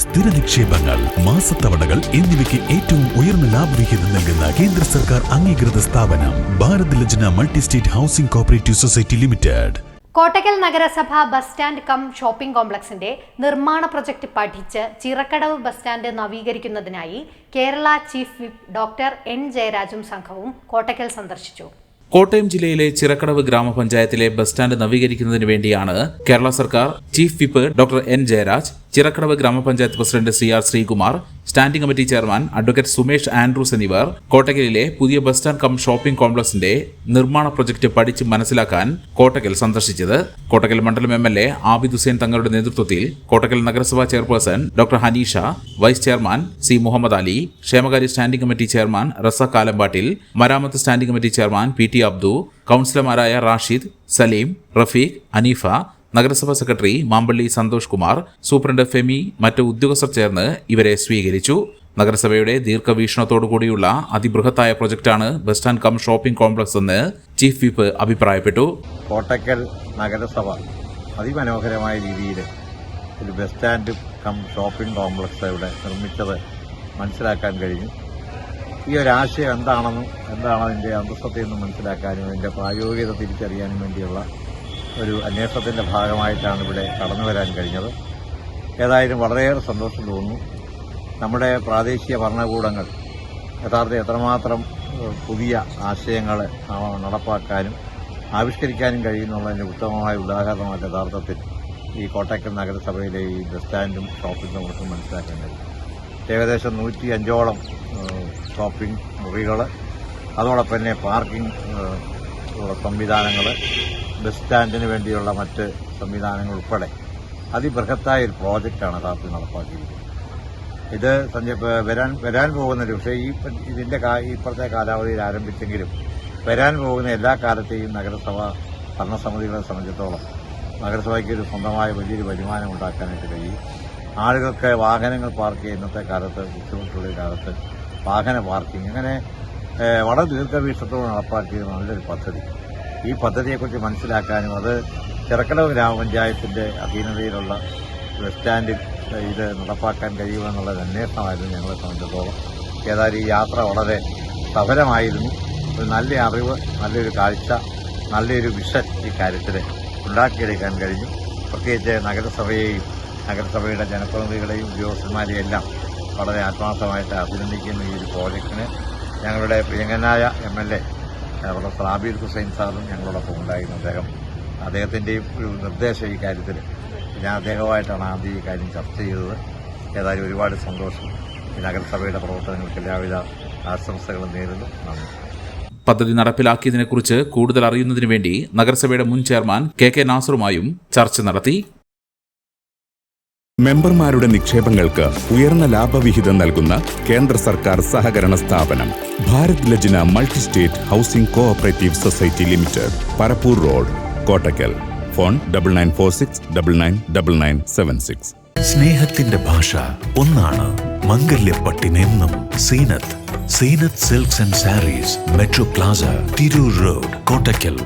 സ്ഥിര നിക്ഷേപങ്ങൾ, മാസത്തവണകൾ എന്നിവയ്ക്ക് ഏറ്റവും ഉയർന്ന ലാഭവിഹിതം നൽകുന്ന കേന്ദ്ര സർക്കാർ അംഗീകൃത സ്ഥാപനം Bharat Lajna multi state housing cooperative society limited. Kottakkal നഗരസഭ ബസ് സ്റ്റാൻഡ് കം ഷോപ്പിംഗ് കോംപ്ലക്സിന്റെ നിർമ്മാണ പ്രൊജക്ട് പഠിച്ച് ചിറക്കടവ് ബസ് സ്റ്റാൻഡ് നവീകരിക്കുന്നതിനായി Kerala chief whip doctor N ജയരാജും സംഘവും കോട്ടക്കൽ സന്ദർശിച്ചു. കോട്ടയം ജില്ലയിലെ ചിറക്കടവ് ഗ്രാമപഞ്ചായത്തിലെ ബസ് സ്റ്റാൻഡ് നവീകരിക്കുന്നതിന് വേണ്ടിയാണ് കേരള സർക്കാർ chief whip doctor N Jayaraj, Chirakkadavu ഗ്രാമപഞ്ചായത്ത് president CR Sreekumar, standing committee chairman advocate Sumesh Andrews എന്നിവർ കോട്ടക്കലിലെ പുതിയ ബസ് സ്റ്റാൻഡ് കം ഷോപ്പിംഗ് കോംപ്ലക്സിന്റെ നിർമ്മാണ പ്രൊജക്ട് പഠിച്ച് മനസ്സിലാക്കാൻ കോട്ടക്കൽ സന്ദർശിച്ചത്. കോട്ടക്കൽ മണ്ഡലം MLA ആബിദ് ഹുസൈൻ തങ്ങളുടെ നേതൃത്വത്തിൽ കോട്ടക്കൽ നഗരസഭാ chairperson doctor Haneesha, vice chairman C Muhammad Ali, ക്ഷേമകാര്യ standing committee chairman Razak Kalampattil, മരാമത്ത് standing committee chairman PT Abdu, കൌൺസിലർമാരായ റാഷിദ്, സലീം, റഫീഖ്, അനീഫ, നഗരസഭാ സെക്രട്ടറി മാമ്പള്ളി സന്തോഷ് കുമാർ, സൂപ്രണ്ട് ഫെമി, മറ്റ് ഉദ്യോഗസ്ഥർ ചേർന്ന് ഇവരെ സ്വീകരിച്ചു. നഗരസഭയുടെ ദീർഘവീക്ഷണത്തോടുകൂടിയുള്ള അതിബൃഹത്തായ പ്രൊജക്ടാണ് bus stand cum shopping complex എന്ന് ചീഫ് വിപ്പ് അഭിപ്രായപ്പെട്ടു. കോട്ടക്കൽ നഗരസഭ അതിമനോഹരമായ രീതിയിൽ ഒരു bus stand cum shopping complex ഇവിടെ നിർമ്മിച്ചത് മനസ്സിലാക്കാൻ കഴിഞ്ഞു. ഈ ഒരു ആശയം എന്താണ് അതിൻ്റെ അന്തസ്സത്തെയെന്ന് മനസ്സിലാക്കാനും അതിൻ്റെ പ്രായോഗികത തിരിച്ചറിയാനും വേണ്ടിയുള്ള ഒരു അന്വേഷണത്തിൻ്റെ ഭാഗമായിട്ടാണ് ഇവിടെ കടന്നു വരാൻ കഴിഞ്ഞത്. ഏതായാലും വളരെയേറെ സന്തോഷം തോന്നുന്നു. നമ്മുടെ പ്രാദേശിക ഭരണകൂടങ്ങൾ യഥാർത്ഥത്തിൽ എത്രമാത്രം പുതിയ ആശയങ്ങൾ നടപ്പാക്കാനും ആവിഷ്കരിക്കാനും കഴിയുന്നുള്ളതിൻ്റെ ഉത്തമമായ ഉദാഹരണമായിട്ട് യഥാർത്ഥത്തിൽ ഈ കോട്ടക്കൽ നഗരസഭയിലെ ഈ ബസ് സ്റ്റാൻഡും ഷോപ്പിംഗ് കോംപ്ലക്സും മനസ്സിലാക്കാൻ കഴിയും. ഏകദേശം 105ഓളം ഷോപ്പിംഗ് മുറികൾ, അതോടൊപ്പം തന്നെ പാർക്കിംഗ് സംവിധാനങ്ങൾ, ബസ് സ്റ്റാൻഡിന് വേണ്ടിയുള്ള മറ്റ് സംവിധാനങ്ങൾ ഉൾപ്പെടെ അതിബൃഹത്തായ ഒരു പ്രോജക്റ്റാണ് യഥാർത്ഥത്തിൽ നടപ്പാക്കിയിരിക്കുന്നത്. ഇത് വരാൻ പോകുന്ന ഒരു പക്ഷേ ഇതിൻ്റെ ഇപ്പോഴത്തെ കാലാവധിയിൽ ആരംഭിച്ചെങ്കിലും വരാൻ പോകുന്ന എല്ലാ കാലത്തെയും നഗരസഭ ഭരണസമിതികളെ സംബന്ധിച്ചിടത്തോളം നഗരസഭയ്ക്ക് ഒരു സ്വന്തമായ വലിയൊരു വരുമാനം ഉണ്ടാക്കാനായിട്ട് കഴിയും. ആളുകൾക്ക് വാഹനങ്ങൾ പാർക്ക് ചെയ്യുന്ന ഇന്നത്തെ കാലത്ത് ബുദ്ധിമുട്ടുള്ള കാലത്ത് വാഹന പാർക്കിംഗ് അങ്ങനെ വളരെ ദീർഘവീക്ഷണത്തോടെ നടപ്പാക്കിയ നല്ലൊരു പദ്ധതി. ഈ പദ്ധതിയെക്കുറിച്ച് മനസ്സിലാക്കാനും അത് ചിറക്കടവ് ഗ്രാമപഞ്ചായത്തിൻ്റെ അധീനതയിലുള്ള ബസ് സ്റ്റാൻഡിൽ ഇത് നടപ്പാക്കാൻ കഴിയുമെന്നുള്ളൊരു അന്വേഷണമായിരുന്നു ഞങ്ങളെ സംബന്ധിച്ചിടത്തോളം. ഏതായാലും ഈ യാത്ര വളരെ സഫലമായിരുന്നു. ഒരു നല്ല അറിവ്, നല്ലൊരു കാഴ്ച, നല്ലൊരു വിഷൻ ഈ കാര്യത്തിൽ ഉണ്ടാക്കിയെടുക്കാൻ കഴിഞ്ഞു. പ്രത്യേകിച്ച് നഗരസഭയെയും നഗരസഭയുടെ ജനപ്രതിനിധികളെയും ഉദ്യോഗസ്ഥന്മാരെയും എല്ലാം വളരെ ആത്മാർത്ഥമായിട്ട് അഭിനന്ദിക്കുന്ന ഈ ഒരു പ്രോജക്റ്റിന് ഞങ്ങളുടെ പ്രിയങ്കനായ MLA പ്രൊഫസർ ആബിദ് ഹുസൈൻ സാറും ഞങ്ങളോടൊപ്പം ഉണ്ടായിരുന്നു. അദ്ദേഹത്തിൻ്റെയും ഒരു നിർദ്ദേശം ഈ കാര്യത്തിൽ ഞാൻ അദ്ദേഹവുമായിട്ടാണ് ആദ്യം ഈ കാര്യം ചർച്ച ചെയ്തത്. ഏതായാലും ഒരുപാട് സന്തോഷം. ഈ നഗരസഭയുടെ പ്രവർത്തനങ്ങൾക്ക് എല്ലാവിധ ആശംസകളും നേരുന്നു. നന്ദി. പദ്ധതി നടപ്പിലാക്കിയതിനെക്കുറിച്ച് കൂടുതൽ അറിയുന്നതിനു വേണ്ടി നഗരസഭയുടെ മുൻ ചെയർമാൻ KK നാസറുമായും ചർച്ച നടത്തി. മെമ്പർമാരുടെ നിക്ഷേപങ്ങൾക്ക് ഉയർന്ന ലാഭവിഹിതം നൽകുന്ന കേന്ദ്ര സർക്കാർ സഹകരണ സ്ഥാപനം Bharat Lajna multi state housing cooperative society limited, Parappur road, Kottakkal. Phone 9946999976. സ്നേഹത്തിന്റെ ഭാഷ ഒന്നാണ്. മംഗല്യപ്പട്ടിനെന്നും Zeenath silks and sarees, metro plaza, Tirur road, Kottakkal.